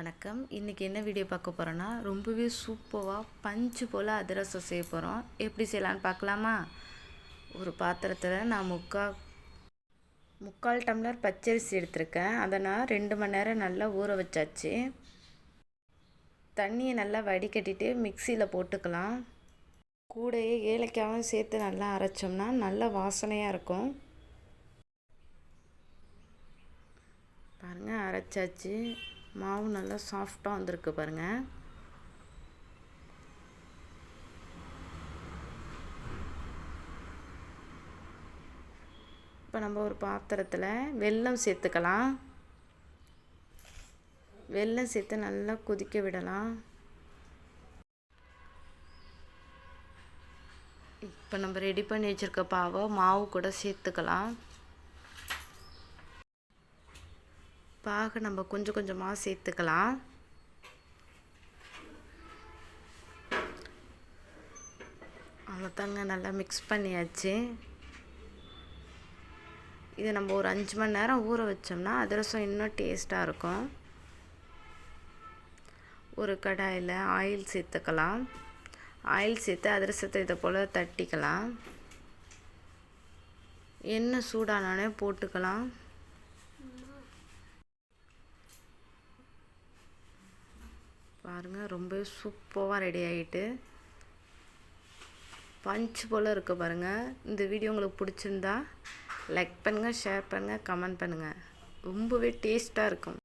வணக்கம். இன்றைக்கி என்ன வீடியோ பார்க்க போகிறோன்னா ரொம்பவே சூப்பராக பஞ்சு போல் அதிரசம் செய்ய போகிறோம். எப்படி செய்யலான்னு பார்க்கலாமா? ஒரு பாத்திரத்தில் நான் முக்கால் டம்ளர் பச்சரிசி எடுத்திருக்கேன். அதை நான் 2 மணி நேரம் நல்லா ஊற வச்சாச்சு. தண்ணியை நல்லா வடிகட்டிட்டு மிக்சியில் போட்டுக்கலாம். கூடையே ஏலக்காயும் சேர்த்து நல்லா அரைச்சோம்னா நல்லா வாசனையாக இருக்கும். பாருங்கள், அரைச்சாச்சு. மாவு நல்லா சாஃப்டாக வந்திருக்கு பாருங்கள். இப்போ நம்ம ஒரு பாத்திரத்தில் வெல்லம் சேர்த்துக்கலாம். வெல்லம் சேர்த்து நல்லா கொதிக்க விடலாம். இப்போ நம்ம ரெடி பண்ணி வச்சுருக்க மாவு கூட சேர்த்துக்கலாம். பாகு நம்ம கொஞ்சம் கொஞ்சமாக சேர்த்துக்கலாம். அவ்வளோதாங்க, நல்லா மிக்ஸ் பண்ணியாச்சு. இதை நம்ம ஒரு 5 மணி நேரம் ஊற வச்சோம்னா அதிரசம் இன்னும் டேஸ்ட்டாக இருக்கும். ஒரு கடாயில் ஆயில் சேர்த்துக்கலாம். ஆயில் சேர்த்து அதிரசத்தை இதை போல் தட்டிக்கலாம். எண்ணெய் சூடானோடனே போட்டுக்கலாம். பாருங்கள், ரொம்ப சூப்பராக ரெடி ஆகிட்டு பஞ்சு போல் இருக்குது பாருங்கள். இந்த வீடியோ உங்களுக்கு பிடிச்சிருந்தா லைக் பண்ணுங்கள், ஷேர் பண்ணுங்கள், கமெண்ட் பண்ணுங்கள். ரொம்பவே டேஸ்ட்டாக இருக்கும்.